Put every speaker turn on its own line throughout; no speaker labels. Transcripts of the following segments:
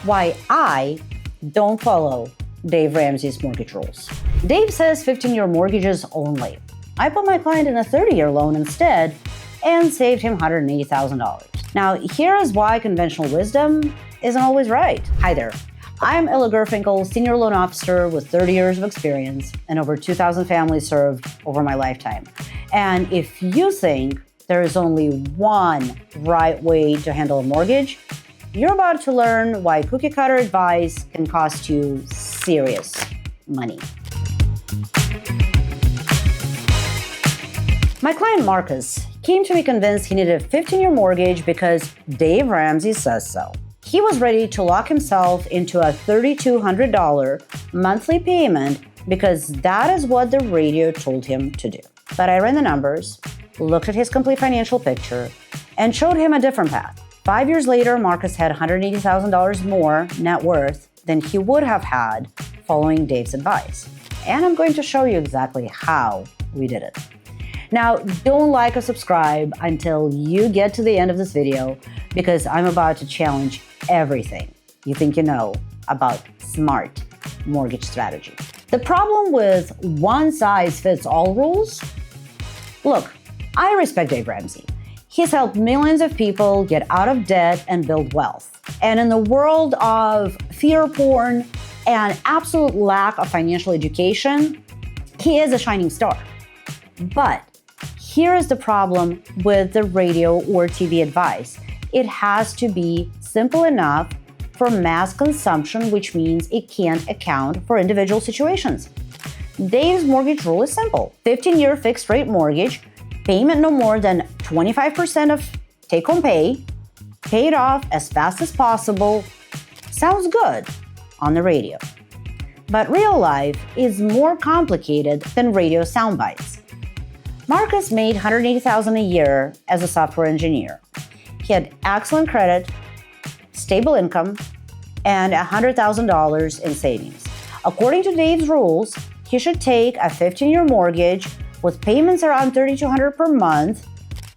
why I don't follow Dave Ramsey's mortgage rules. Dave says 15-year mortgages only. I put my client in a 30-year loan instead and saved him $180,000. Now, here is why conventional wisdom isn't always right. Hi there. I'm Gurfinkel, Senior Loan Officer with 30 years of experience and over 2,000 families served over my lifetime. And if you think there is only one right way to handle a mortgage, you're about to learn why cookie-cutter advice can cost you serious money. My client Marcus came to me convinced he needed a 15-year mortgage because Dave Ramsey says so. He was ready to lock himself into a $3,200 monthly payment because that is what the radio told him to do. But I ran the numbers, looked at his complete financial picture, and showed him a different path. 5 years later, Marcus had $180,000 more net worth than he would have had following Dave's advice. And I'm going to show you exactly how we did it. Now, don't like or subscribe until you get to the end of this video because I'm about to challenge everything you think you know about smart mortgage strategy. The problem with one-size-fits-all rules? Look, I respect Dave Ramsey. He's helped millions of people get out of debt and build wealth. And in the world of fear porn and absolute lack of financial education, he is a shining star. But here is the problem with the radio or TV advice. It has to be simple enough for mass consumption, which means it can't account for individual situations. Dave's mortgage rule is simple. 15-year fixed rate mortgage, payment no more than 25% of take-home pay, paid off as fast as possible. Sounds good on the radio. But real life is more complicated than radio sound bites. Marcus made $180,000 a year as a software engineer. He had excellent credit, stable income, and $100,000 in savings. According to Dave's rules, he should take a 15-year mortgage with payments around $3,200 per month.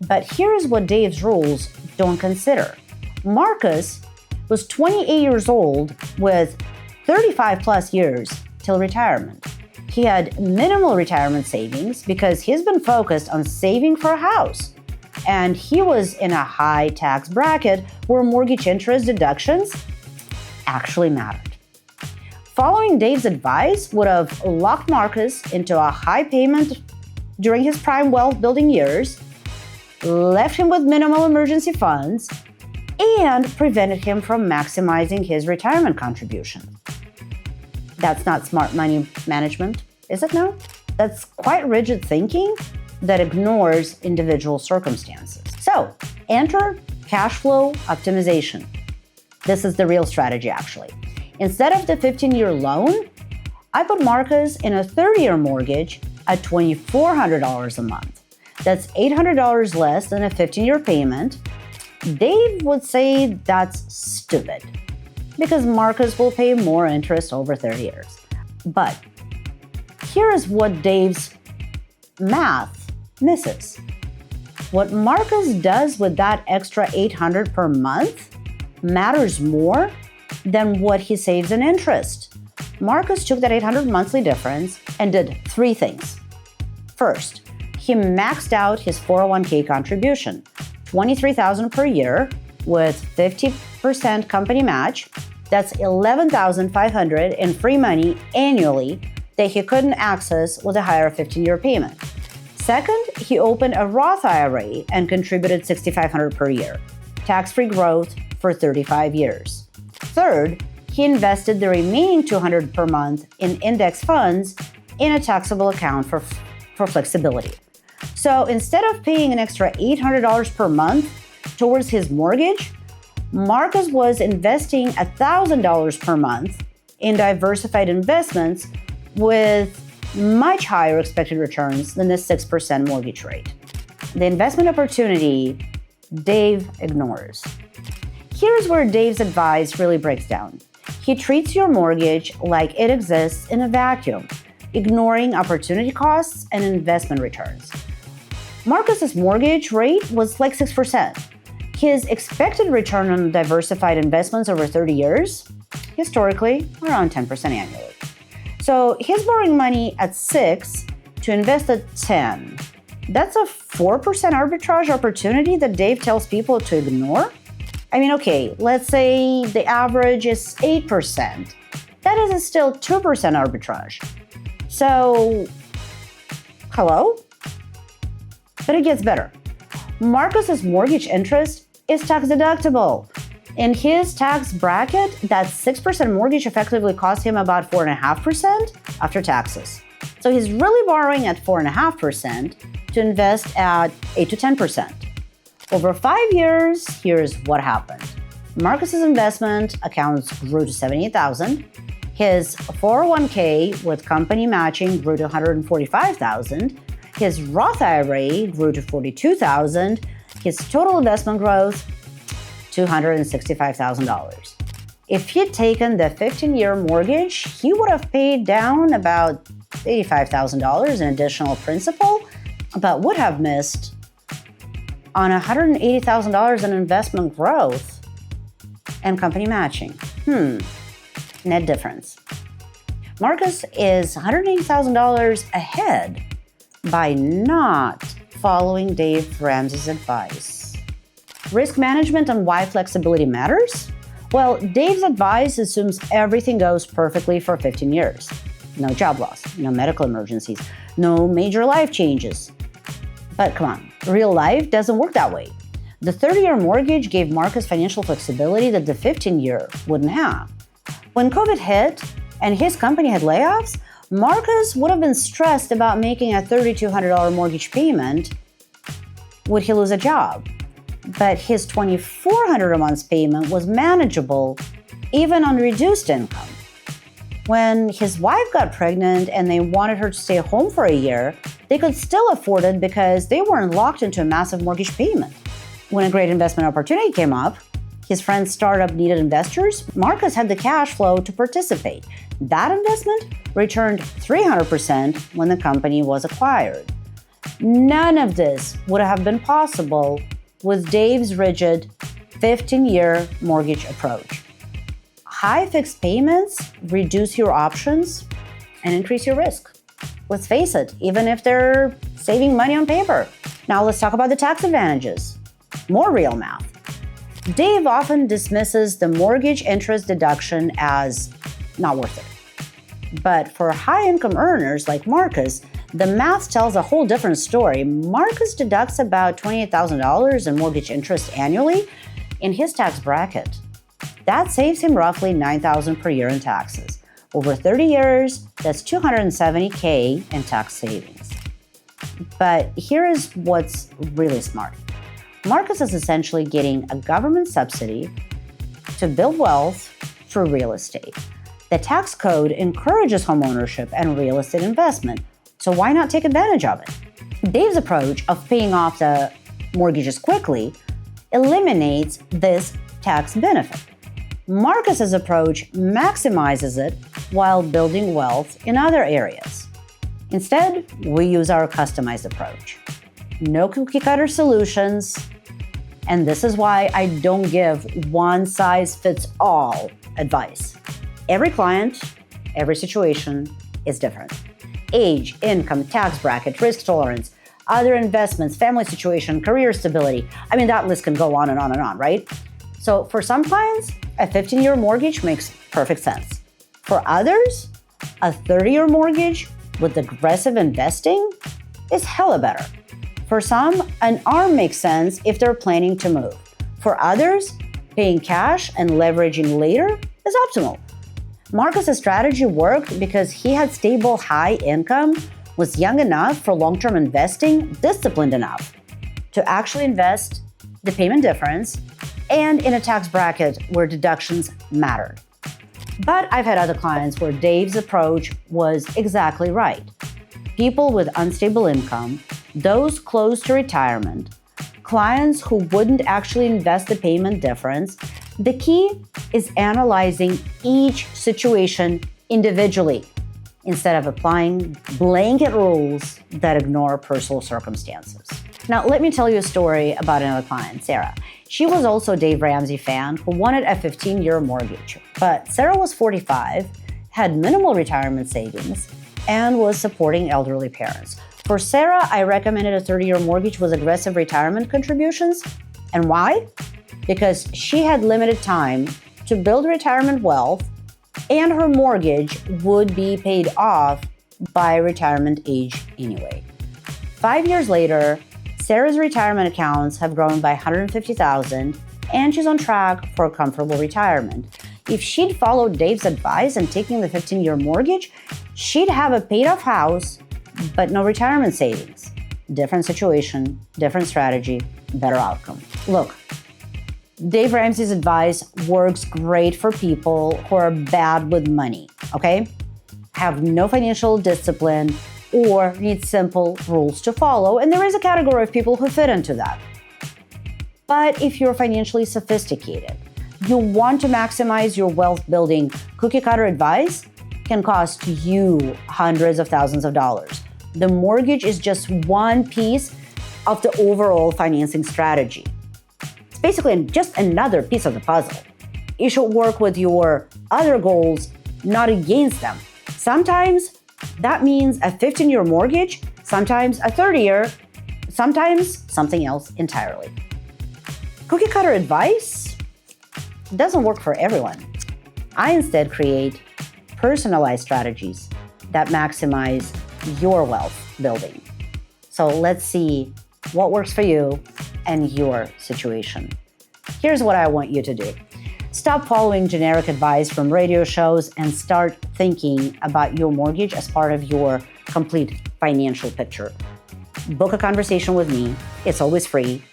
But here's what Dave's rules don't consider. Marcus was 28 years old with 35 plus years till retirement. He had minimal retirement savings because he's been focused on saving for a house. And he was in a high tax bracket where mortgage interest deductions actually mattered. Following Dave's advice would have locked Marcus into a high payment during his prime wealth building years, left him with minimal emergency funds, and prevented him from maximizing his retirement contribution. That's not smart money management, is it now? That's quite rigid thinking that ignores individual circumstances. So, enter cash flow optimization. This is the real strategy, actually. Instead of the 15-year loan, I put Marcus in a 30-year mortgage at $2,400 a month. That's $800 less than a 15-year payment. Dave would say that's stupid because Marcus will pay more interest over 30 years. But here is what Dave's math misses. What Marcus does with that extra $800 per month matters more than what he saves in interest. Marcus took that $800 monthly difference and did three things. First, he maxed out his 401k contribution, $23,000 per year with 50% company match. That's $11,500 in free money annually that he couldn't access with a higher 15-year payment. Second, he opened a Roth IRA and contributed $6,500 per year, tax-free growth for 35 years. Third, he invested the remaining $200 per month in index funds in a taxable account for flexibility. So instead of paying an extra $800 per month towards his mortgage, Marcus was investing $1,000 per month in diversified investments with much higher expected returns than the 6% mortgage rate. The investment opportunity Dave ignores. Here's where Dave's advice really breaks down. He treats your mortgage like it exists in a vacuum, ignoring opportunity costs and investment returns. Marcus's mortgage rate was like 6%. His expected return on diversified investments over 30 years, historically around 10% annually. So he's borrowing money at 6 to invest at 10. That's a 4% arbitrage opportunity that Dave tells people to ignore? I mean, okay, let's say the average is 8%. That is still 2% arbitrage. So, hello? But it gets better. Marcus's mortgage interest is tax deductible. In his tax bracket, that 6% mortgage effectively cost him about 4.5% after taxes. So he's really borrowing at 4.5% to invest at 8 to 10%. Over 5 years, here's what happened. Marcus's investment accounts grew to $78,000. His 401k with company matching grew to $145,000. His Roth IRA grew to $42,000. His total investment growth, $265,000. If he'd taken the 15-year mortgage, he would have paid down about $85,000 in additional principal, but would have missed on $180,000 in investment growth and company matching. Net difference. Marcus is $180,000 ahead by not following Dave Ramsey's advice. Risk management and why flexibility matters? Well, Dave's advice assumes everything goes perfectly for 15 years. No job loss, no medical emergencies, no major life changes. But come on, real life doesn't work that way. The 30-year mortgage gave Marcus financial flexibility that the 15-year wouldn't have. When COVID hit and his company had layoffs, Marcus would have been stressed about making a $3,200 mortgage payment. Would he lose a job? But his $2,400 a month payment was manageable, even on reduced income. When his wife got pregnant and they wanted her to stay home for a year, they could still afford it because they weren't locked into a massive mortgage payment. When a great investment opportunity came up, his friend's startup needed investors, Marcus had the cash flow to participate. That investment returned 300% when the company was acquired. None of this would have been possible with Dave's rigid 15-year mortgage approach. High fixed payments reduce your options and increase your risk. Let's face it, even if they're saving money on paper. Now let's talk about the tax advantages. More real math. Dave often dismisses the mortgage interest deduction as not worth it. But for high-income earners like Marcus, the math tells a whole different story. Marcus deducts about $28,000 in mortgage interest annually in his tax bracket. That saves him roughly $9,000 per year in taxes. Over 30 years, that's $270K in tax savings. But here is what's really smart. Marcus is essentially getting a government subsidy to build wealth through real estate. The tax code encourages homeownership and real estate investment, so why not take advantage of it? Dave's approach of paying off the mortgages quickly eliminates this tax benefit. Marcus's approach maximizes it while building wealth in other areas. Instead, we use our customized approach. No cookie-cutter solutions, and this is why I don't give one-size-fits-all advice. Every client, every situation is different. Age, income, tax bracket, risk tolerance, other investments, family situation, career stability. I mean, that list can go on and on and on, right? So for some clients, a 15-year mortgage makes perfect sense. For others, a 30-year mortgage with aggressive investing is hella better. For some, an ARM makes sense if they're planning to move. For others, paying cash and leveraging later is optimal. Marcus's strategy worked because he had stable high income, was young enough for long-term investing, disciplined enough to actually invest the payment difference, and in a tax bracket where deductions mattered. But I've had other clients where Dave's approach was exactly right. People with unstable income, those close to retirement, clients who wouldn't actually invest the payment difference. The key is analyzing each situation individually instead of applying blanket rules that ignore personal circumstances. Now, let me tell you a story about another client, Sarah. She was also a Dave Ramsey fan who wanted a 15-year mortgage. But Sarah was 45, had minimal retirement savings, and was supporting elderly parents. For Sarah, I recommended a 30-year mortgage with aggressive retirement contributions. And why? Because she had limited time to build retirement wealth, and her mortgage would be paid off by retirement age anyway. 5 years later, Sarah's retirement accounts have grown by $150,000, and she's on track for a comfortable retirement. If she'd followed Dave's advice and taken the 15-year mortgage, she'd have a paid-off house, but no retirement savings. Different situation, different strategy, better outcome. Look, Dave Ramsey's advice works great for people who are bad with money, okay? Have no financial discipline or need simple rules to follow, and there is a category of people who fit into that. But if you're financially sophisticated, you want to maximize your wealth building, cookie-cutter advice can cost you hundreds of thousands of dollars. The mortgage is just one piece of the overall financing strategy. It's basically just another piece of the puzzle. You should work with your other goals, not against them. Sometimes that means a 15-year mortgage, sometimes a 30-year, sometimes something else entirely. Cookie-cutter advice doesn't work for everyone. I instead create personalized strategies that maximize your wealth building. So let's see what works for you and your situation. Here's what I want you to do. Stop following generic advice from radio shows and start thinking about your mortgage as part of your complete financial picture. Book a conversation with me. It's always free.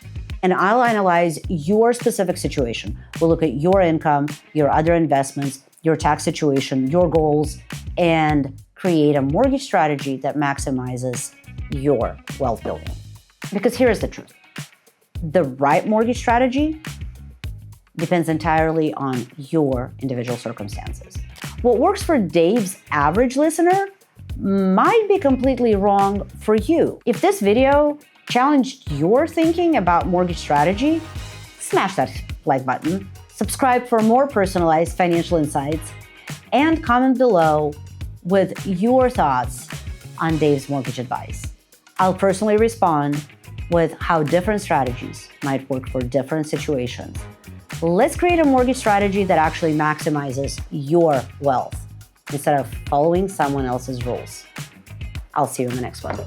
And I'll analyze your specific situation. We'll look at your income, your other investments, your tax situation, your goals, and create a mortgage strategy that maximizes your wealth building. Because here is the truth. The right mortgage strategy depends entirely on your individual circumstances. What works for Dave's average listener might be completely wrong for you. If this video challenged your thinking about mortgage strategy, smash that like button, subscribe for more personalized financial insights, and comment below with your thoughts on Dave's mortgage advice. I'll personally respond with how different strategies might work for different situations. Let's create a mortgage strategy that actually maximizes your wealth instead of following someone else's rules. I'll see you in the next one.